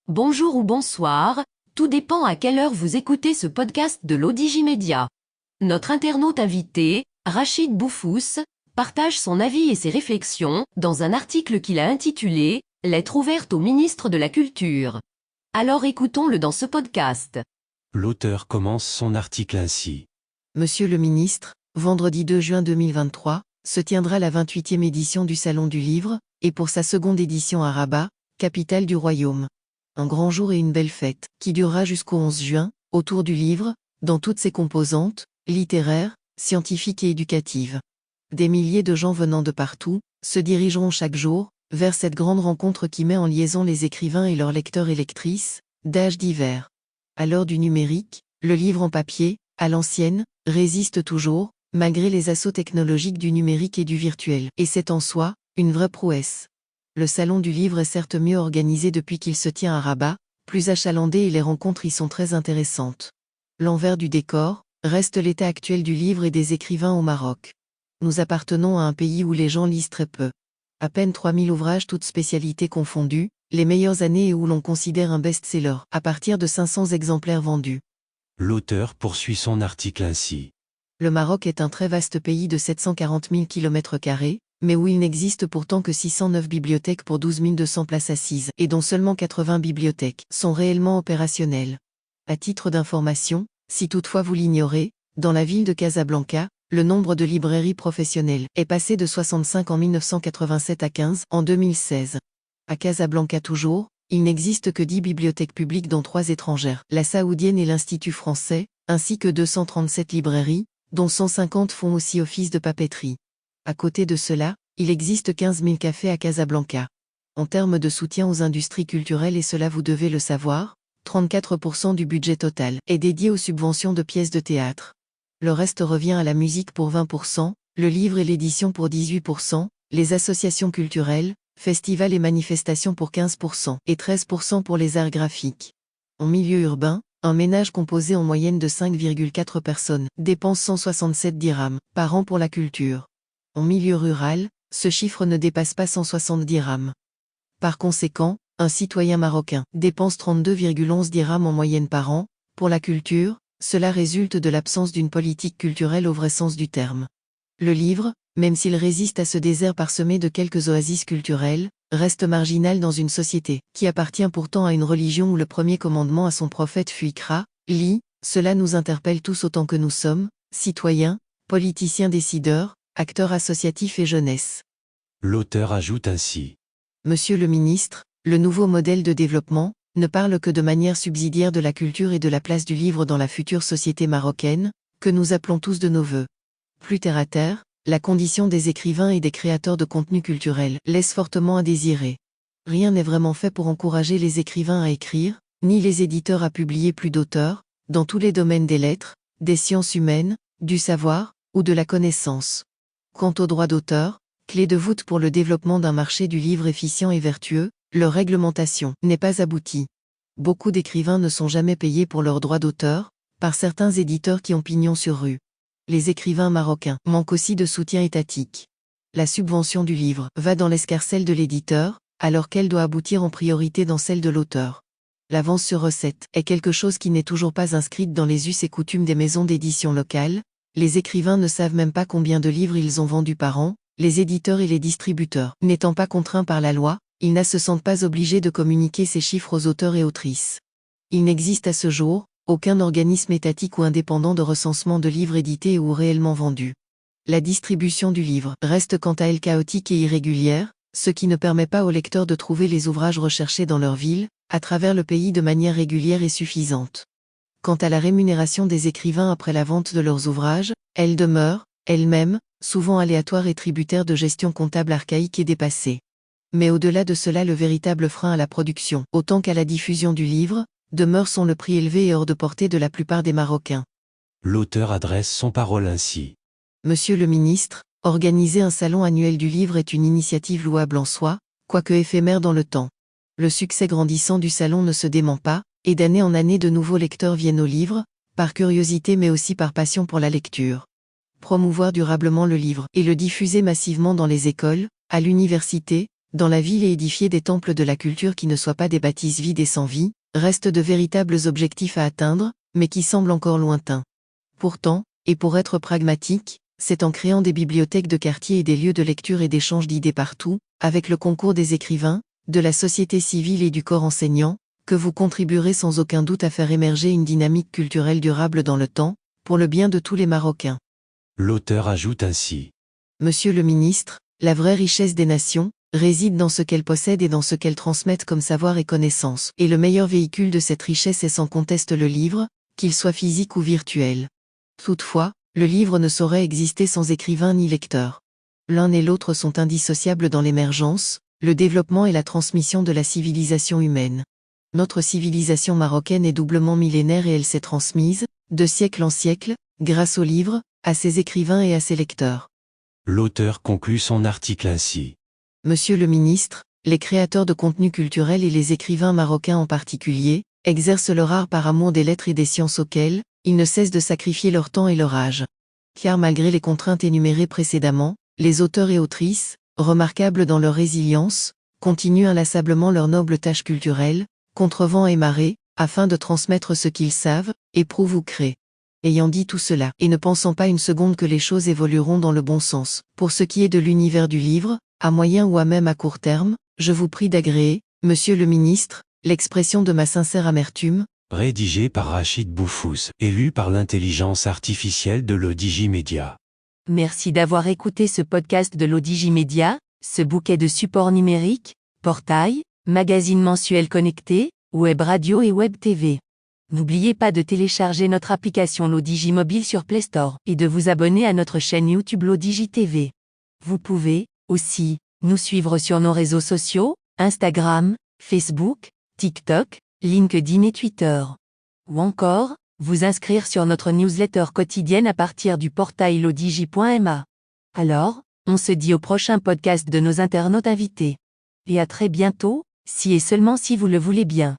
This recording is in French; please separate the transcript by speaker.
Speaker 1: Bonjour ou bonsoir, tout dépend à quelle heure vous écoutez ce podcast de l'Odigimédia. Notre internaute invité, Rachid Boufous, partage son avis et ses réflexions dans un article qu'il a intitulé « Lettre ouverte au ministre de la Culture ». Alors écoutons-le dans ce podcast.
Speaker 2: L'auteur commence son article ainsi.
Speaker 3: Monsieur le ministre, vendredi 2 juin 2023, se tiendra la 28e édition du Salon du Livre, et pour sa seconde édition à Rabat, capitale du Royaume. Un grand jour et une belle fête, qui durera jusqu'au 11 juin, autour du livre, dans toutes ses composantes, littéraires, scientifiques et éducatives. Des milliers de gens venant de partout, se dirigeront chaque jour, vers cette grande rencontre qui met en liaison les écrivains et leurs lecteurs et lectrices, d'âges divers. À l'heure du numérique, le livre en papier, à l'ancienne, résiste toujours, malgré les assauts technologiques du numérique et du virtuel. Et c'est en soi, une vraie prouesse. Le Salon du Livre est certes mieux organisé depuis qu'il se tient à Rabat, plus achalandé et les rencontres y sont très intéressantes. L'envers du décor, reste l'état actuel du livre et des écrivains au Maroc. Nous appartenons à un pays où les gens lisent très peu. À peine 3000 ouvrages toutes spécialités confondues, les meilleures années et où l'on considère un best-seller, à partir de 500 exemplaires vendus.
Speaker 2: L'auteur poursuit son article ainsi.
Speaker 3: Le Maroc est un très vaste pays de 740 000 km², mais où il n'existe pourtant que 609 bibliothèques pour 12 200 places assises, et dont seulement 80 bibliothèques sont réellement opérationnelles. À titre d'information, si toutefois vous l'ignorez, dans la ville de Casablanca, le nombre de librairies professionnelles est passé de 65 en 1987 à 15 en 2016. À Casablanca toujours, il n'existe que 10 bibliothèques publiques dont 3 étrangères, la saoudienne et l'Institut français, ainsi que 237 librairies, dont 150 font aussi office de papeterie. À côté de cela, il existe 15 000 cafés à Casablanca. En termes de soutien aux industries culturelles, et cela vous devez le savoir, 34% du budget total est dédié aux subventions de pièces de théâtre. Le reste revient à la musique pour 20%, le livre et l'édition pour 18%, les associations culturelles, festivals et manifestations pour 15% et 13% pour les arts graphiques. En milieu urbain, un ménage composé en moyenne de 5,4 personnes dépense 167 dirhams par an pour la culture. En milieu rural, ce chiffre ne dépasse pas 160 dirhams. Par conséquent, un citoyen marocain dépense 32,11 dirhams en moyenne par an. Pour la culture, cela résulte de l'absence d'une politique culturelle au vrai sens du terme. Le livre, même s'il résiste à ce désert parsemé de quelques oasis culturelles, reste marginal dans une société qui appartient pourtant à une religion où le premier commandement à son prophète fut Iqra, lis. Cela nous interpelle tous autant que nous sommes, citoyens, politiciens décideurs, acteurs associatifs et jeunesse.
Speaker 2: L'auteur ajoute ainsi.
Speaker 3: Monsieur le ministre, le nouveau modèle de développement ne parle que de manière subsidiaire de la culture et de la place du livre dans la future société marocaine, que nous appelons tous de nos vœux. Plus terre à terre, la condition des écrivains et des créateurs de contenu culturel laisse fortement à désirer. Rien n'est vraiment fait pour encourager les écrivains à écrire, ni les éditeurs à publier plus d'auteurs, dans tous les domaines des lettres, des sciences humaines, du savoir, ou de la connaissance. Quant aux droits d'auteur, clé de voûte pour le développement d'un marché du livre efficient et vertueux, leur réglementation n'est pas aboutie. Beaucoup d'écrivains ne sont jamais payés pour leurs droits d'auteur, par certains éditeurs qui ont pignon sur rue. Les écrivains marocains manquent aussi de soutien étatique. La subvention du livre va dans l'escarcelle de l'éditeur, alors qu'elle doit aboutir en priorité dans celle de l'auteur. L'avance sur recette est quelque chose qui n'est toujours pas inscrite dans les us et coutumes des maisons d'édition locales. Les écrivains ne savent même pas combien de livres ils ont vendus par an, les éditeurs et les distributeurs n'étant pas contraints par la loi, ils ne se sentent pas obligés de communiquer ces chiffres aux auteurs et autrices. Il n'existe à ce jour aucun organisme étatique ou indépendant de recensement de livres édités ou réellement vendus. La distribution du livre reste quant à elle chaotique et irrégulière, ce qui ne permet pas aux lecteurs de trouver les ouvrages recherchés dans leur ville, à travers le pays de manière régulière et suffisante. Quant à la rémunération des écrivains après la vente de leurs ouvrages, elle demeure, elle-même, souvent aléatoire et tributaire de gestion comptable archaïque et dépassée. Mais au-delà de cela, le véritable frein à la production, autant qu'à la diffusion du livre, demeure son le prix élevé et hors de portée de la plupart des Marocains.
Speaker 2: L'auteur adresse son parole ainsi.
Speaker 3: Monsieur le ministre, organiser un salon annuel du livre est une initiative louable en soi, quoique éphémère dans le temps. Le succès grandissant du salon ne se dément pas, et d'année en année de nouveaux lecteurs viennent au livre, par curiosité mais aussi par passion pour la lecture. Promouvoir durablement le livre et le diffuser massivement dans les écoles, à l'université, dans la ville et édifier des temples de la culture qui ne soient pas des bâtisses vides et sans vie, restent de véritables objectifs à atteindre, mais qui semblent encore lointains. Pourtant, et pour être pragmatique, c'est en créant des bibliothèques de quartier et des lieux de lecture et d'échange d'idées partout, avec le concours des écrivains, de la société civile et du corps enseignant, que vous contribuerez sans aucun doute à faire émerger une dynamique culturelle durable dans le temps, pour le bien de tous les Marocains.
Speaker 2: L'auteur ajoute ainsi.
Speaker 3: Monsieur le ministre, la vraie richesse des nations réside dans ce qu'elles possèdent et dans ce qu'elles transmettent comme savoir et connaissance. Et le meilleur véhicule de cette richesse est sans conteste le livre, qu'il soit physique ou virtuel. Toutefois, le livre ne saurait exister sans écrivain ni lecteur. L'un et l'autre sont indissociables dans l'émergence, le développement et la transmission de la civilisation humaine. Notre civilisation marocaine est doublement millénaire et elle s'est transmise, de siècle en siècle, grâce aux livres, à ses écrivains et à ses lecteurs.
Speaker 2: L'auteur conclut son article ainsi.
Speaker 3: Monsieur le ministre, les créateurs de contenu culturel et les écrivains marocains en particulier, exercent leur art par amour des lettres et des sciences auxquelles ils ne cessent de sacrifier leur temps et leur âge. Car malgré les contraintes énumérées précédemment, les auteurs et autrices, remarquables dans leur résilience, continuent inlassablement leur noble tâche culturelle, contre vent et marée, afin de transmettre ce qu'ils savent, éprouvent ou créent. Ayant dit tout cela, et ne pensant pas une seconde que les choses évolueront dans le bon sens, pour ce qui est de l'univers du livre, à moyen ou à même à court terme, je vous prie d'agréer, monsieur le ministre, l'expression de ma sincère amertume,
Speaker 2: Rédigé par Rachid Boufous et lu par l'intelligence artificielle de l'Odigimédia.
Speaker 4: Merci d'avoir écouté ce podcast de l'Odigimédia, ce bouquet de supports numériques, portail, magazine mensuel connecté, web radio et web TV. N'oubliez pas de télécharger notre application l'Odigimobile sur Play Store et de vous abonner à notre chaîne YouTube l'Odigi TV. Vous pouvez, aussi, nous suivre sur nos réseaux sociaux, Instagram, Facebook, TikTok, LinkedIn et Twitter. Ou encore, vous inscrire sur notre newsletter quotidienne à partir du portail lodigi.ma. Alors, on se dit au prochain podcast de nos internautes invités. Et à très bientôt, si et seulement si vous le voulez bien.